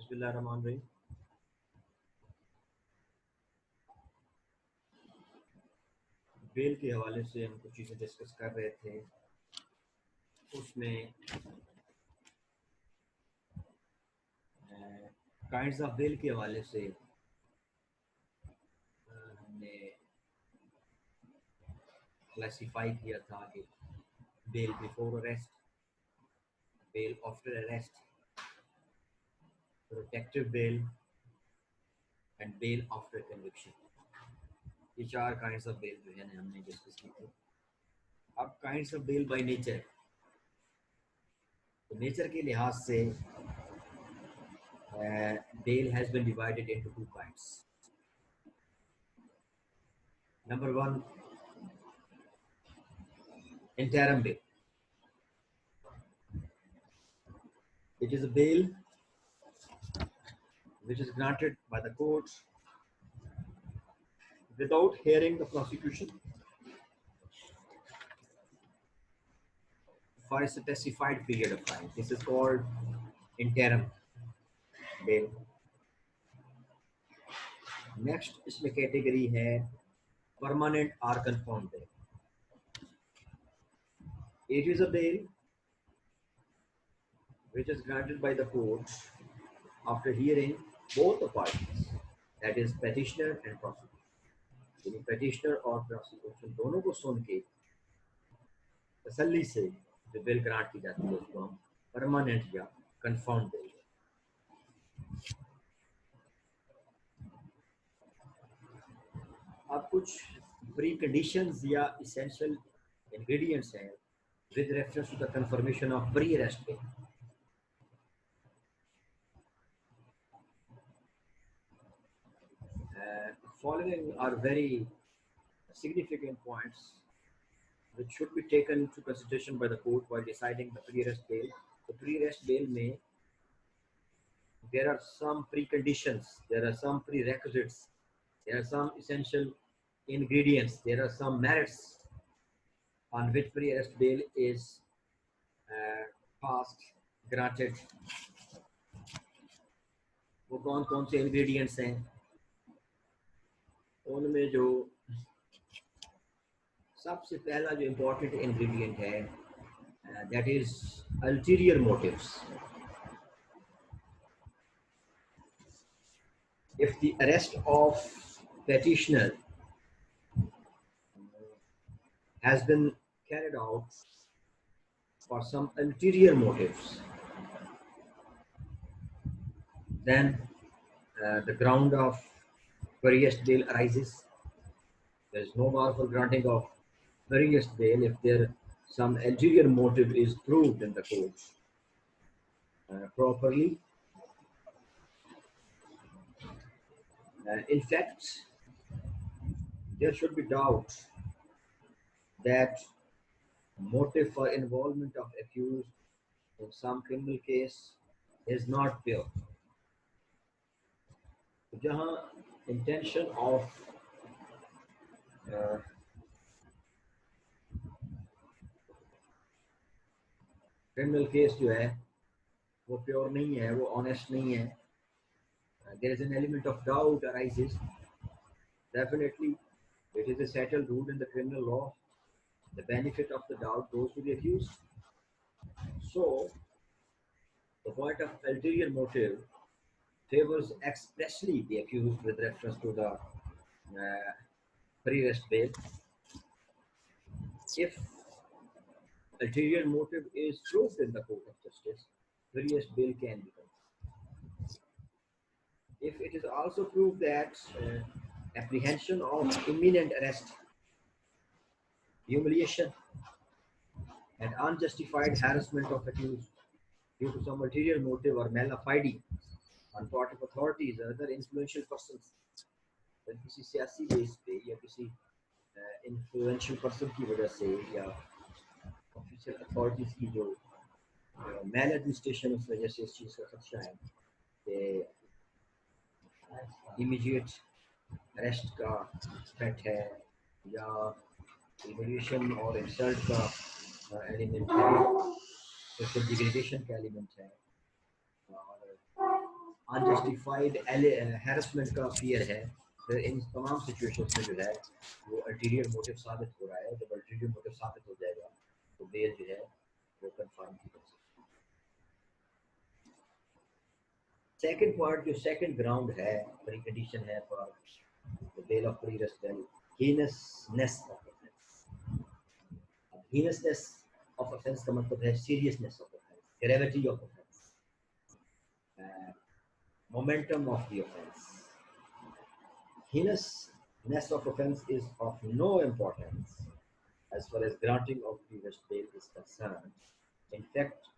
बिस्मिल्लाहिर्रहमानिर्रहीम। बेल के हवाले से हम कुछ चीज़ें डिस्कस कर रहे थे। उसमें काइंड्स ऑफ बेल के हवाले से हमने क्लासिफाई किया था कि bail before arrest, bail after arrest, protective bail and bail after conviction. ये चार काइंड्स ऑफ बेल जो है ना हमने डिस्कस की थी। अब kinds of bail by nature, तो नेचर के लिहाज से bail has been divided into two kinds. Number one, interim bail. It is a bail which is granted by the court without hearing the prosecution for a specified period of time. This is called interim bail. Next इसमें category है permanent or confirmed bail. It is a bail which is granted by the court after hearing both the parties, that is petitioner and prosecution. यानी petitioner और prosecution दोनों को सुन के तसल्ली से जो बेल ग्रांट की जाती है उसको हम परमानेंट या कंफर्म बेल। अब कुछ प्री कंडीशंस या इसेंशियल इंग्रेडिएंट्स हैं with reference to the confirmation of pre arrest bail. Following are very significant points which should be taken into consideration by the court while deciding the pre-arrest bail. The pre-arrest bail में there are some preconditions, there are some prerequisites, there are some essential ingredients, there are some merits on which pre-arrest bail is passed, granted. वो कौन कौन से ingredients हैं? उनमें जो सबसे पहला जो important ingredient है that is ulterior motives. If the arrest of petitioner has been carried out for some ulterior motives, then the ground of pre-arrest bail arises. There is no bar for granting of pre-arrest bail if there some ulterior motive is proved in the court properly. In fact, there should be doubt that motive for involvement of accused in some criminal case is not pure. जहाँ intention of criminal case जो है वो pure नहीं है, वो honest नहीं है, there is an element of doubt arises. Definitely, it is a settled rule in the criminal law. The benefit of the doubt goes to the accused. So, the point of ulterior motive favors expressly the accused with reference to the pre-arrest bail. If ulterior motive is proved in the court of justice, pre-arrest bail can be granted. If it is also proved that apprehension of imminent arrest, humiliation, and unjustified harassment of accused due to some ulterior motive or mala fide on part of authorities or other influential persons, then किसी सियासी base पे या किसी influential person की वजह से या official authorities की जो maladministration उस वजह से इस चीज़ का खदशा है कि immediate arrest का threat है या humiliation और insult का element है, social degradation का element है और अनजस्टिफाइड हैरेसमेंट का फियर है, फिर इन तमाम सिचुएशंस में जो है वो अल्टीरियर मोटिव साबित हो रहा है। जब अल्टीरियर मोटिव साबित हो जाएगा तो बेल जो है वो कंफर्म की जा सकती है। सेकंड पार्ट जो सेकंड ग्राउंड है, प्री कंडीशन है for the bail of pre arrest bail, heinousness of offence. Heinousness of offence का मतलब है seriousness of offence, gravity of offence, momentum of the offense. Heinousness of offense is of no importance as far as granting of pre-arrest bail is concerned. In fact,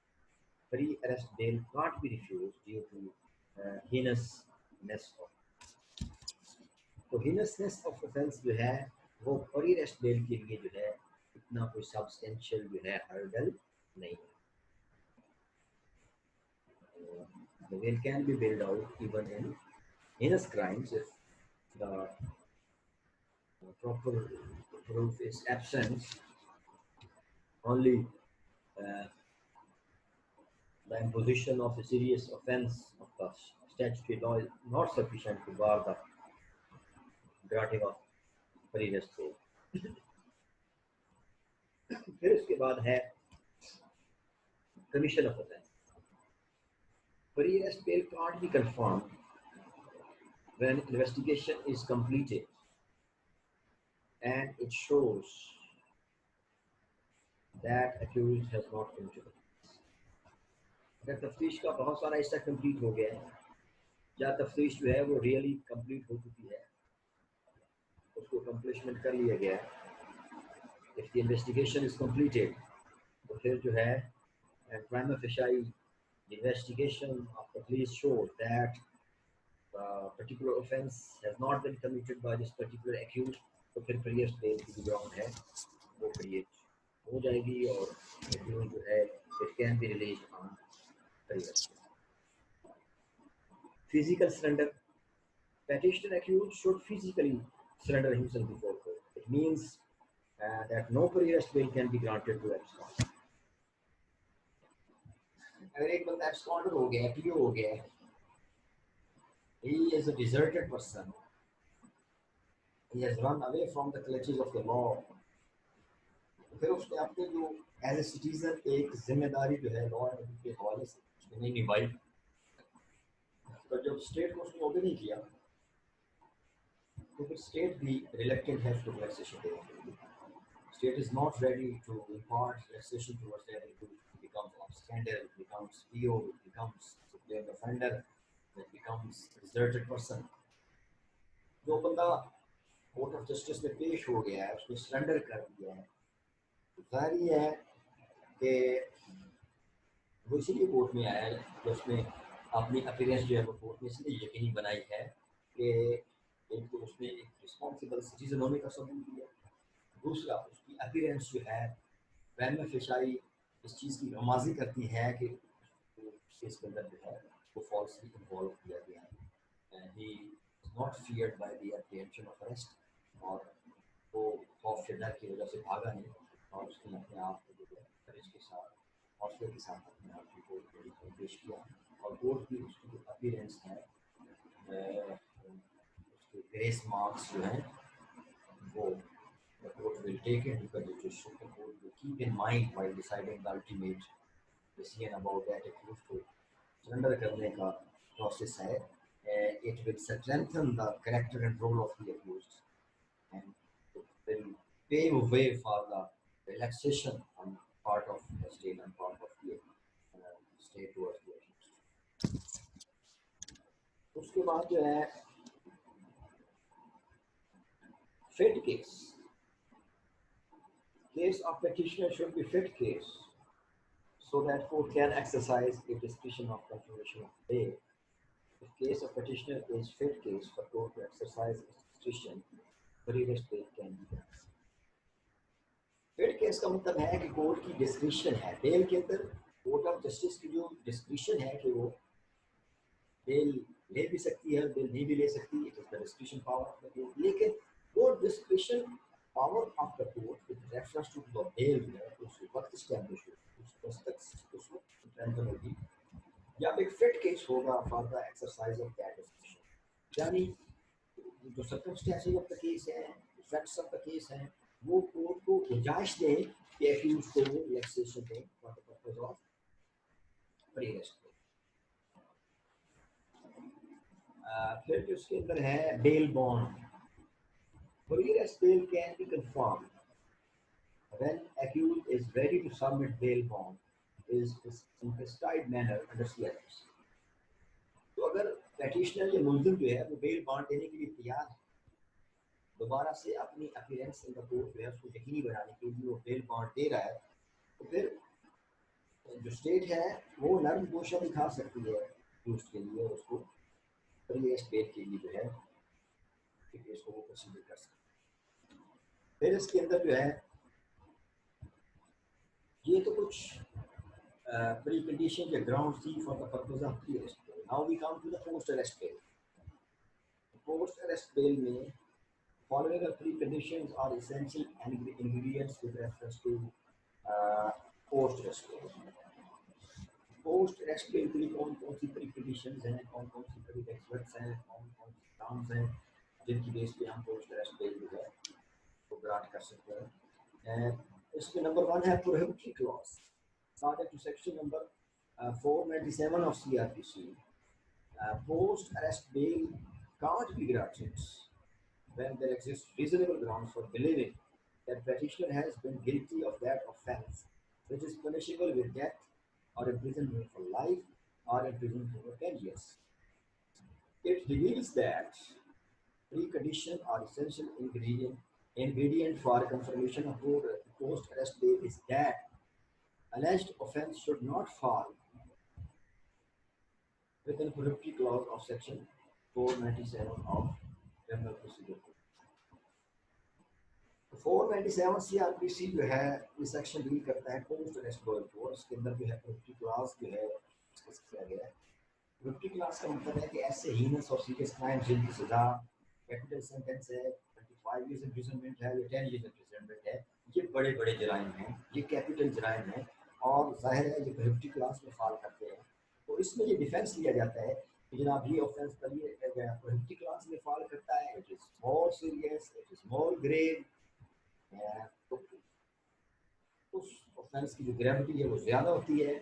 pre-arrest bail can't be refused due to heinousness of. तो heinousness of offense जो है वो pre-arrest bail के लिए जो है इतना कोई substantial जो है hurdle नहीं है. The bail can be bailed out even in heinous crimes if the proper proof is absent. Only the imposition of a serious offence of the statutory law is not sufficient to bar the granting of pre-arrest bail. फिर उसके बाद है commission of offence. Pre-arrest bail can't be confirmed when investigation is completed and it shows that accused has not committed offence. अगर तफ्तीश का बहुत सारा हिस्सा कंप्लीट हो गया है या तफ्तीश जो है वो रियली कंप्लीट हो चुकी है, उसको कंप्लीशमेंट कर लिया गया है, if the investigation is completed, तो फिर जो है prima facie the investigation of the police shows that the particular offence has not been committed by this particular accused, तो फिर pre-arrest bail की जो ग्राउंड है वो क्रिएट हो जाएगी और accused जो है it can be released on pre-arrest bail. Physical surrender. Petitioner accused should physically surrender himself before court. It means that no pre-arrest bail can be granted to abscond. अगर एक बंदा absconder हो गया, PO हो गया, he is a deserted person, he has run away from the clutches of the law, फिर उसने अपने जो as a citizen एक जिम्मेदारी जो है लॉ एंड के हवाले से उसने नहीं निभाई, तो जब स्टेट को उसने ओबे नहीं किया तो फिर स्टेट भी reluctant है उसको relaxation देने के लिए. State is not ready to impart relaxation towards that. It becomes absconder, it becomes PO, it becomes proclaimed offender, it becomes deserted person. जो बंदा कोर्ट ऑफ जस्टिस में पेश हो गया है, उसने सरेंडर कर दिया है, जाहिर है कि वो इसीलिए कोर्ट में आया है कि उसने अपनी अपीयरेंस जो है वो कोर्ट में इसलिए यकीनी बनाई है कि एक तो उसने एक रिस्पॉन्सिबल सिटीजन होने का सबूत दिया, दूसरा उसकी अपीयरेंस जो है प्रीमा फेसाई इस चीज़ की रमाजी करती है कि केस के अंदर जो है वो फॉल्सली इन्वॉल्व किया गया है. He is not feared by the apprehension of arrest, और वो खौफ के डर की वजह से भागा नहीं और उसने अपने आप को जो है करेज के साथ हौसले के साथ अपने आप की कोर्ट में पेश किया, और कोर्ट की उसकी जो अपीयरेंस है उसके ग्रेस मार्क्स जो हैं वो the court will take into consideration. The court will keep in mind while deciding the ultimate decision about that accused को surrender करने का process है. It will strengthen the character and role of the accused and will pave way for the relaxation on part of the state and part of the state towards the accused. उसके बाद जो है fit case. Case of petitioner should be fit case so that court can exercise a discretion of confirmation of bail. If case of petitioner is fit case for court to exercise its discretion, pre-arrest bail can be granted. Fit case का मतलब है कि court की description है, bell के अंदर court of justice की जो डिस्क्रिप्शन है कि वो बेल ले भी सकती है, बेल नहीं भी ले सकती, it is the description power of the court. लेकिन वो description power of the court with reference to the bail जो है उस वक्त स्टैब्लिश होगी, उस वक्त स्ट्रेंथन होगी. या एक फिट केस होगा for the exercise of that description, यानी जो सर्कमस्टेंसेस ऑफ द केस है, फैक्ट्स ऑफ द केस है, वो कोर्ट को गुंजाइश दें कि एक्यूज को रिलैक्सेशन दें for the purpose of pre arrest. फिर उसके अंदर है bail bond. Pre arrest bell can be confirm when accused is ready to submit bail bond is in prescribed manner under CRPC। तो अगर पेटिशनर या मुलजिम जो है वो बेल बॉन्ड देने के लिए तैयार है, दोबारा से अपनी अपीयरेंस इन द कोर्ट जो है उसको यकीनी बनाने के लिए वो बेल बॉन्ड दे रहा है, तो फिर जो स्टेट है वो नर्म गोशा दिखा सकती है उसके लिए, उसको प्री अरेस्ट बेल के लिए जो है केस को वो कंसीडर कर सकते हैं। फिर इसके अंदर जो है ये तो कुछ प्री कंडीशन या ग्राउंड थी for the purpose of pre arrest bail. Now we come to the post arrest bail. Post arrest bail में following the preconditions are essential ingredients with reference to post arrest bail। Post arrest bell के लिए कौन कौन सी preconditions हैं, कौन कौन सी prerequisites हैं, कौन कौन सी grounds हैं जिनकी बेस पे हम पोस्ट अरेस्ट बेल जो है वो ग्रांट कर सकते हैं। इसमें नंबर 1 है prohibitory clause. According to section number 497 of CRPC, post arrest bail can't be granted when there exists reasonable grounds for believing that petitioner has been guilty of that offence, which is punishable with death or imprisonment for life or imprisonment for 10 years. It reveals that precondition or essential ingredient for confirmation of post-arrest bail is that alleged offence should not fall within prohibitory clause of section 497 of Criminal Procedure Code। 497 CRPC जो है ये section deal करता है post arrest bell को। इसके अंदर जो है प्रोहिबिटरी क्लॉज जो है डिस्कस किया गया है। प्रोहिबिटरी क्लॉज का मतलब है कि ऐसे हीनस और सीरियस क्राइम जिनकी सजा कैपिटल सेंटेंस है, 25 इयर्स इम्प्रिजनमेंट है या 10 इयर्स इम्प्रिजनमेंट है, ये बड़े बड़े जराइम हैं, ये कैपिटल जराइम हैं और जाहिर है ये प्रोहिबिटरी क्लॉज में फॉल करते हैं। तो इसमें ये डिफेंस लिया जाता है कि जनाब ये ऑफेंस पर ये प्रोहिबिटरी क्लॉज में फॉल करता है, it is more serious, it is more grave. तो उस ऑफेंस की जो ग्रेविटी है वो ज़्यादा होती है,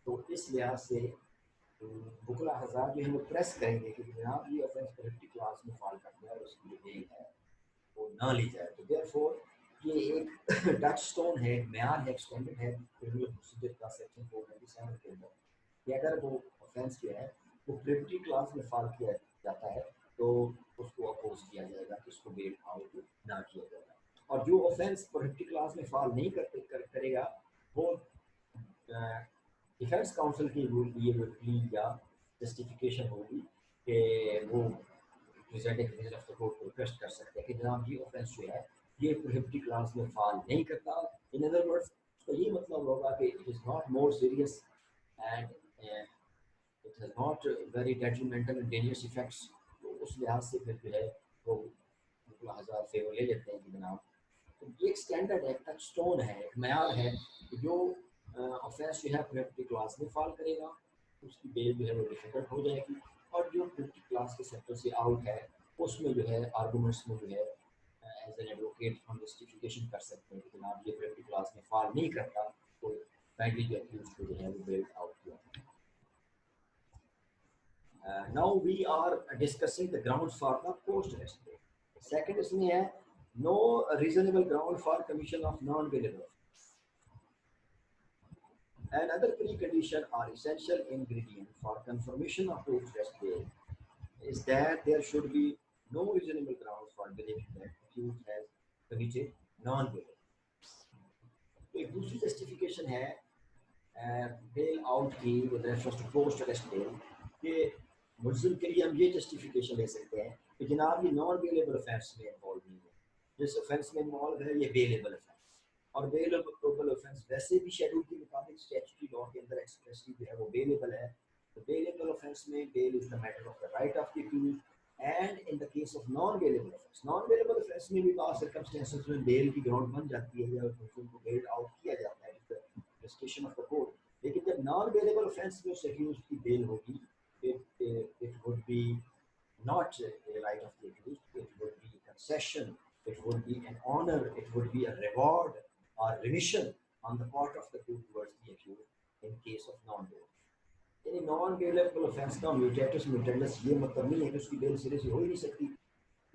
तो इस लिहाज से बुकला हज़ार जो है वो प्रेस करेंगे कि जनाब ये ऑफेंस प्रोहिबिटरी क्लॉज में फॉल करता है और उसकी जो बेल है वो ना ली जाए। तो देयरफॉर ये एक टच स्टोन है, एक म्यार है, एक्सटेंडेड है क्रिमिनल प्रोसीजर का सेक्शन 497 के अंदर कि अगर वो ऑफेंस जो है वो प्रोहिबिटरी क्लॉज में फॉल किया जाता है तो उसको अपोज किया जाएगा कि उसको बेल आउट ना किया जाएगा। और जो ऑफेंस प्रोहिबिटरी क्लॉज में फॉल नहीं करेगा वो डिफेंस काउंसिल की लिए वो प्ली या जस्टिफिकेशन होगी कि वो प्रेजेंटिंग ऑफ द कोर्ट को रिक्वेस्ट कर सकते हैं कि जनाब ये ऑफेंस जो है ये प्रोहिबिटरी क्लॉज में फॉल नहीं करता। इन अदर वर्ड्स तो ये मतलब होगा कि it is not more serious and it has not very detrimental and dangerous effects. तो उस लिहाज से फिर जो है वो 1000 फेवर ले लेते हैं कि जनाब। तो ये एक स्टैंडर्ड है, एक टच स्टोन है, एक म्यार है कि जो ऑफेंस जो है प्रोहिबिटरी क्लॉज में फॉल करेगा उसकी बेल जो है वो डिफिकल्ट हो जाएगी, और जो प्रोहिबिटरी क्लॉज के सेक्टर से आउट है उसमें जो है आर्गूमेंट्स में जो है एज एन एडवोकेट हम जस्टिफिकेशन कर सकते हैं कि जनाब ये प्रोहिबिटरी क्लॉज में फॉल नहीं करता, तो काइंडली जो एक्यूज्ड को जो है वो बेल आउट किया। Now we are discussing the grounds for the post arrest bail। Second इसमें है no reasonable ground for commission of non-bailable offence। Another precondition or essential ingredient for confirmation of post arrest bail is that there should be no reasonable grounds for believing that accused has committed non-bailable। तो एक दूसरी justification है bail out की with reference to post arrest bail कि मुल्जिम के लिए हम ये जस्टिफिकेशन ले सकते हैं कि जनाब ये नॉन बेलेबल ऑफेंस में इन्वॉल्व नहीं है, जिस ऑफेंस में इन्वॉल्व है ये बेलेबल ऑफेंस। और बेलेबल ऑफेंस वैसे भी शेड्यूल के मुताबिक स्टैट्यूटरी लॉ के अंदर एक्सप्रेसली जो है वो बेलेबल है। तो बेलेबल ऑफेंस में bail is the matter of the right of the accused, and in the case of non bailable offence, non bailable offence में भी बात सर्कमस्टेंसेस में बेल की ग्राउंड बन जाती है या मुल्जिम को बेल आउट किया जाता है डिस्क्रिप्शन ऑफ द कोर्ट। लेकिन जब नॉन बेलेबल ऑफेंस में उस अक्यूज्ड की बेल होगी it would be not a right of the accused, it would be a concession, it would be an honor, it would be a reward or remission on the part of the court towards the accused in case of non-bail. यानी non bailable offence का म्यूटेटस म्यूटेंडस ये मतलब नहीं है कि उसकी bell सिरे से हो ही नहीं सकती.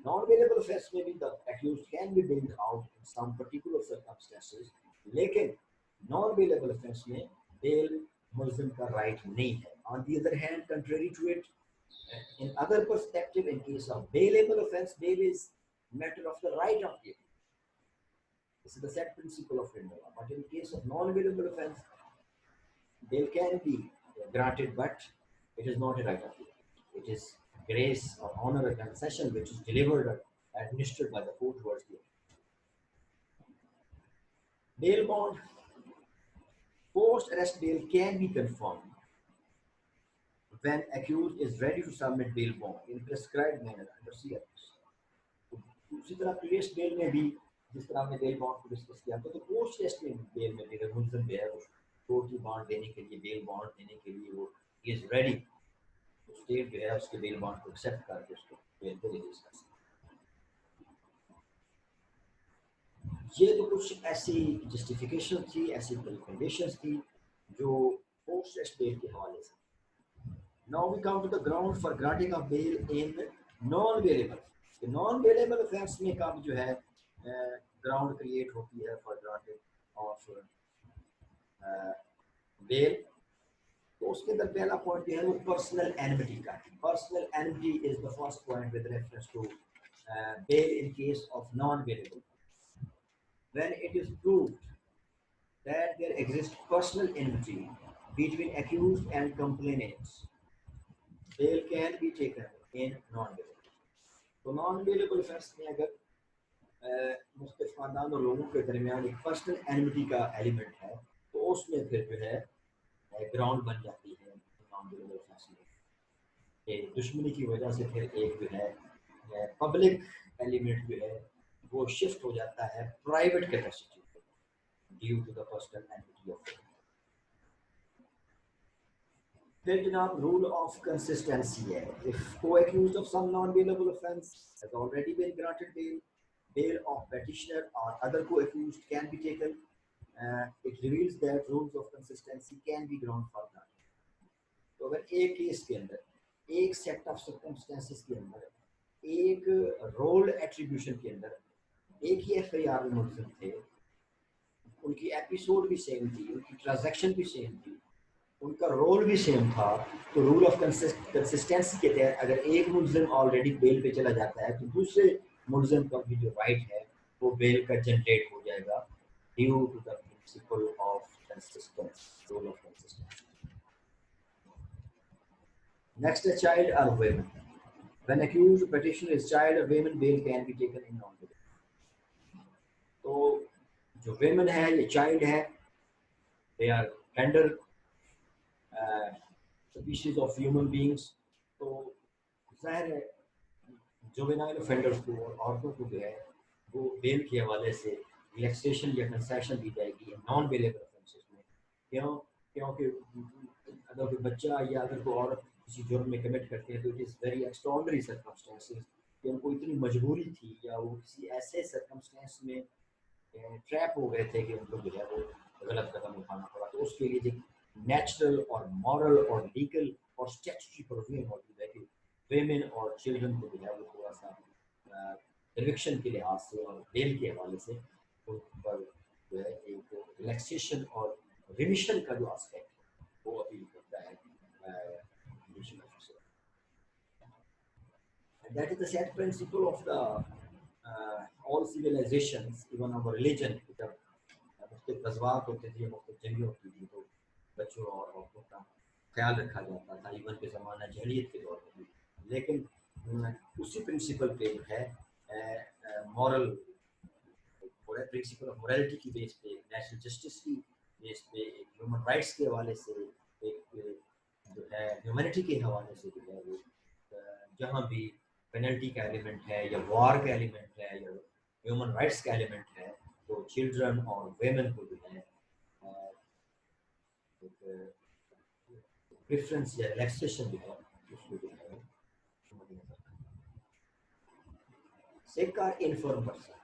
नॉन बेलेबल ऑफेंस में भी the accused can be bailed out in some particular circumstances, लेकिन नॉन बेलेबल ऑफेंस में बेल मुल्जिम का राइट नहीं है. On the other hand, contrary to it, in other perspective, in case of bailable offense, bail is matter of the right of the accused. This is the set principle of criminal law. But in case of non-bailable offense, bail can be granted, but it is not a right of the accused. It is grace or honor or concession which is delivered or administered by the court towards the accused. Bail bond. Post-arrest bail can be confirmed when accused is ready to submit bail bond in prescribed manner under CRPC. उसी तरह previous bell में भी जिस तरह हमने bail bond को discuss किया था, तो पोस्ट टेस्ट में बेल में भी अगर मुल्जिम जो है वो कोर्ट की बॉन्ड देने के लिए, बेल बॉन्ड देने के लिए वो इज रेडी, तो स्टेट जो है उसके बेल बॉन्ड को एक्सेप्ट करके उसको बेल पे रिलीज कर सकते हैं. ये तो कुछ ऐसी जस्टिफिकेशन थी, ऐसी कंडीशंस थी जो पोस्ट टेस्ट बेल के हवाले से. Now we come to the ground for granting of bail in non-bailable. Non bailable offence में कब जो है ग्राउंड क्रिएट होती है फॉर ग्रांटिंग ऑफ बेल, तो उसके अंदर पहला पॉइंट जो है वो पर्सनल एनिमिटी का. Personal enmity is the first point with reference to bail in case of non bailable. When it is proved that there exist personal enmity between accused and complainants, bail can be taken in non bailable. तो non bailable offence में अगर मुख्तलिफ खानदान और लोगों के दरमियान एक पर्सनल एनिमिटी का एलिमेंट है, तो उसमें फिर जो है ग्राउंड बन जाती है नॉन बेलेबल ऑफेंस में. दुश्मनी की वजह से फिर एक जो है पब्लिक एलिमेंट जो है वो शिफ्ट हो जाता है private capacity due to the personal enmity of. फिर जनाब रूल ऑफ कंसिस्टेंसी है. If co-accused of some non-bailable offence has already been granted bail, bail of petitioner or other co-accused can be taken. It reveals that rules of consistency can be ground for granting. तो अगर एक case के अंदर एक set of circumstances के अंदर एक role attribution के अंदर एक ही एफआईआर में मुल्जिम थे, उनकी एपिसोड भी सेम थी, उनकी ट्रांजैक्शन भी सेम थी, उनका रोल भी सेम था, तो रूल ऑफ कंसिस्टेंसी के तहत अगर एक मुल्जिम ऑलरेडी बेल पे चला जाता है तो दूसरे मुल्जिम का भी जो राइट है वो बेल का जनरेट हो जाएगा due to the principle of consistency, rule of consistency. Next है चाइल्ड और women. When accused petitioner is child or women, bail can be taken in non-bail. तो जो women है, ये child है, they are tender species of human beings. तो जाहिर है जुवेनाइल ऑफेंडर्स को और औरतों को जो है वो बेल के हवाले से रिलैक्सेशन या कंसेशन दी जाएगी नॉन बेलेबल ऑफेंसेस में. क्योंकि अगर कोई बच्चा या अगर कोई औरत किसी जुर्म में कमिट करते हैं तो it is very extraordinary circumstances कि उनको इतनी मजबूरी थी या वो किसी ऐसे सर्कमस्टेंस में ट्रैप हो गए थे कि उनको जो है वो गलत कदम उठाना पड़ा. तो उसके लिए जो नेचुरल और मॉरल और लीगल और स्टैट्यूटरी प्रोविजन मौजूद है कि वेमेन और चिल्ड्रन को जो है वो थोड़ा सा कन्विक्शन के लिहाज से और बेल के हवाले से उन पर जो है एक रिलैक्सेशन और रिमिशन का जो एस्पेक्ट है वो अपील करता है judicial officer. That is the set principle of the all civilizations, even our religion. जब मुख्तलिफ गज़वात होते थे, मुख्तलिफ जंगें होती थी, तो बच्चों और औरतों का ख्याल रखा जाता था, इवन के ज़माना जहलियत के दौर में भी. लेकिन उसी प्रिंसिपल पे जो है मॉरल प्रिंसिपल ऑफ मोरालिटी की बेस पे, नेशनल जस्टिस की बेस पे, एक ह्यूमन राइट्स के हवाले से, एक जो है ह्यूमैनिटी के हवाले से जो है वो जहाँ भी पेनल्टी का एलिमेंट है या वॉर का एलिमेंट है या ह्यूमन राइट्स का एलिमेंट है, तो चिल्ड्रन और वेमेन को जो है प्रेफरेंस या रिलैक्सेशन जो है Sick or infirm person.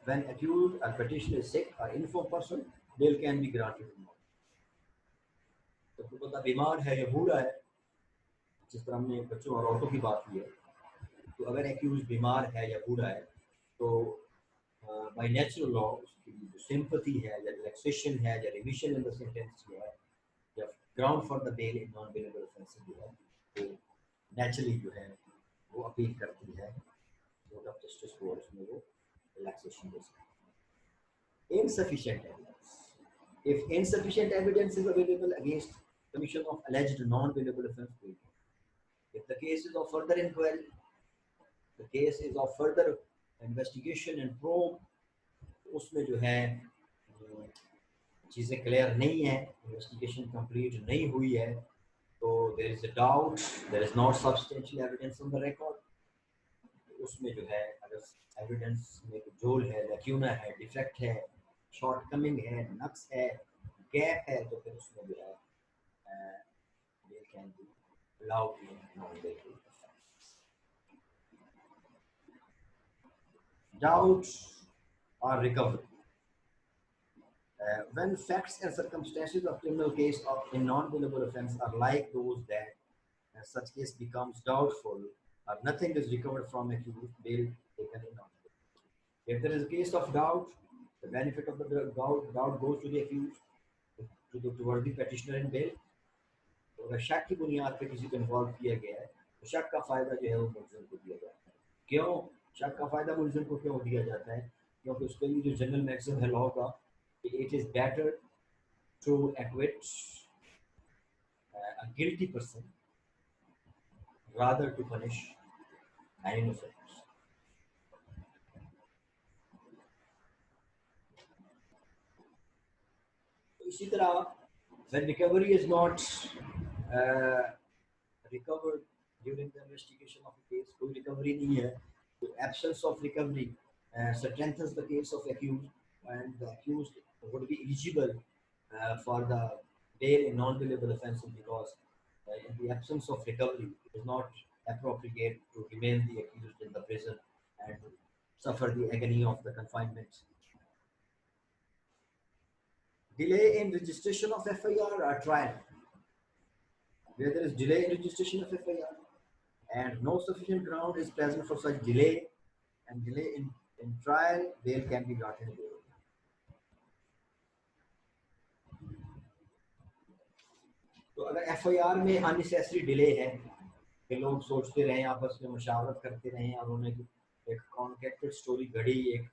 When accused or petitioner is sick or infirm person, bail can be granted. तो बंदा बीमार है या बूढ़ा है, जिस तरह हमने बच्चों और औरतों की बात की है, तो अगर एक्यूज बीमार है या बूढ़ा है तो बाय नेचुरल लॉ उसकी जो सिंपैथी है या रिलैक्सेशन है या रिमिशन इन द सेंटेंस है या ground for the bail in non bailable offence जो है, तो नेचुरली जो है वो अपील करती है कोर्ट ऑफ जस्टिस को, उसमें वो रिलैक्सेशन दे सकती है. Insufficient evidence. If insufficient evidence is available against commission of alleged non-bailable offence, if the case is of further inquiry, the case is of further investigation and probe, उसमें जो है चीज़ें clear नहीं है, इन्वेस्टिगेशन कंप्लीट नहीं हुई है, तो there is a doubt, there is not substantial evidence on the record, उसमें जो है अगर एविडेंस में जोल है, लैक्यूना है, डिफेक्ट है, शॉर्टकमिंग है, नक्स है, गैप है, तो फिर उसमें जो है bail can be allowed in non-bailable offense. Doubt or recovery. When facts and circumstances of criminal case of a non-bailable offense are like those that such case becomes doubtful or nothing is recovered from accused, bail taken in non-bailable. If there is a case of doubt, the benefit of the doubt goes to the accused, towards the petitioner in bail. तो अगर शक की बुनियाद पे किसी को involve किया गया है तो शक का फायदा जो है वो मुलजिम को दिया जाता है. क्यों शक का फायदा मुलजिम को क्यों दिया जाता है? क्योंकि उसके लिए जो जनरल मैक्सिम है लॉ का, it is better to acquit a guilty person rather to punish an innocent person. इसी तरह when recovery is not recovered during the investigation of a case, कोई recovery नहीं है, तो absence of recovery strengthens the case of accused, and the accused would be eligible for the bail in non-bailable offences because in the absence of recovery, it is not appropriate to remain the accused in the prison and suffer the agony of the confinement. Delay in registration of FIR or trial. Where there is delay in registration of FIR and no sufficient ground is present for such delay, and delay in trial, bail can be granted. तो अगर FIR में unnecessary delay है कि लोग सोचते रहे, आपस में मुशावरत करते रहे और उन्होंने एक कॉन्ट्रैक्टेड स्टोरी घड़ी, एक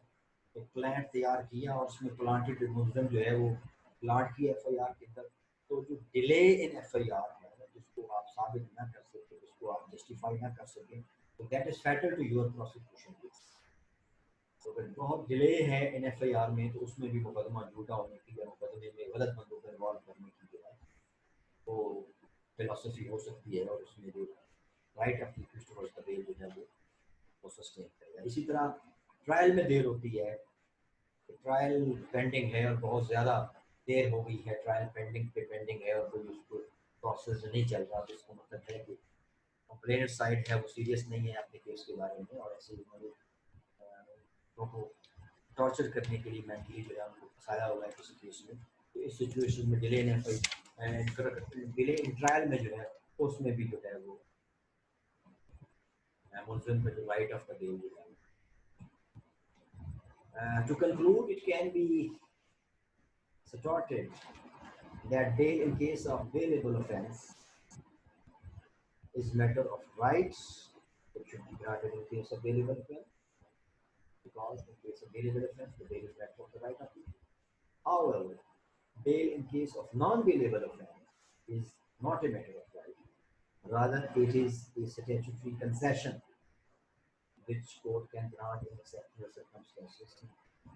प्लांट तैयार किया और उसमें प्लांटेड मुलजिम जो है वो प्लांट की FIR के अंदर, तो जो डिले इन FIR है जिसको आप साबित ना कर सके, जिसको आप जस्टिफाई ना कर सके, तो that is fatal to your prosecution case. तो अगर बहुत डिले है इन FIR में तो उसमें भी मुकदमा झूठा होने की या मुकदमे में गलत बंदों को इन्वॉल्व करने की जो है वो फिलॉसफी हो सकती है और उसमें जो राइट ऑफ द बेल जो है वो सस्टेन करेगा. इसी तरह ट्रायल में देर होती है, ट्रायल पेंडिंग है और बहुत ज़्यादा देर हो गई है, ट्रायल पेंडिंग है और कोई उसको प्रोसेस नहीं चल रहा, तो इसका मतलब है कि कंप्लेनेंट साइड है वो सीरियस नहीं है अपने केस के बारे में और ऐसे उन्होंने उनको टॉर्चर करने के लिए मेंटली जो है उनको फंसाया हुआ है किसी केस में. तो इस सिचुएशन में डिले इन ट्रायल में जो है उसमें भी जो है वो मुलजिम पे जो राइट ऑफ द बेल जो है. To conclude, it can be stated that bail in case of bailable offence is matter of rights. It should be granted in case of bailable offence because in case of bailable offence, the bail is matter of the right of people. However, bail in case of non-bailable offence is not a matter of right. Rather, it is a statutory concession which court can grant in exceptional circumstances,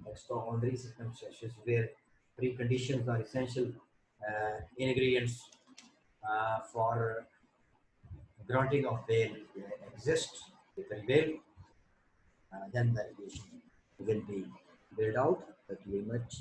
extraordinary circumstances where preconditions are essential ingredients for granting of bail exist. If they prevail, then the case will be bailed out. Thank you very much.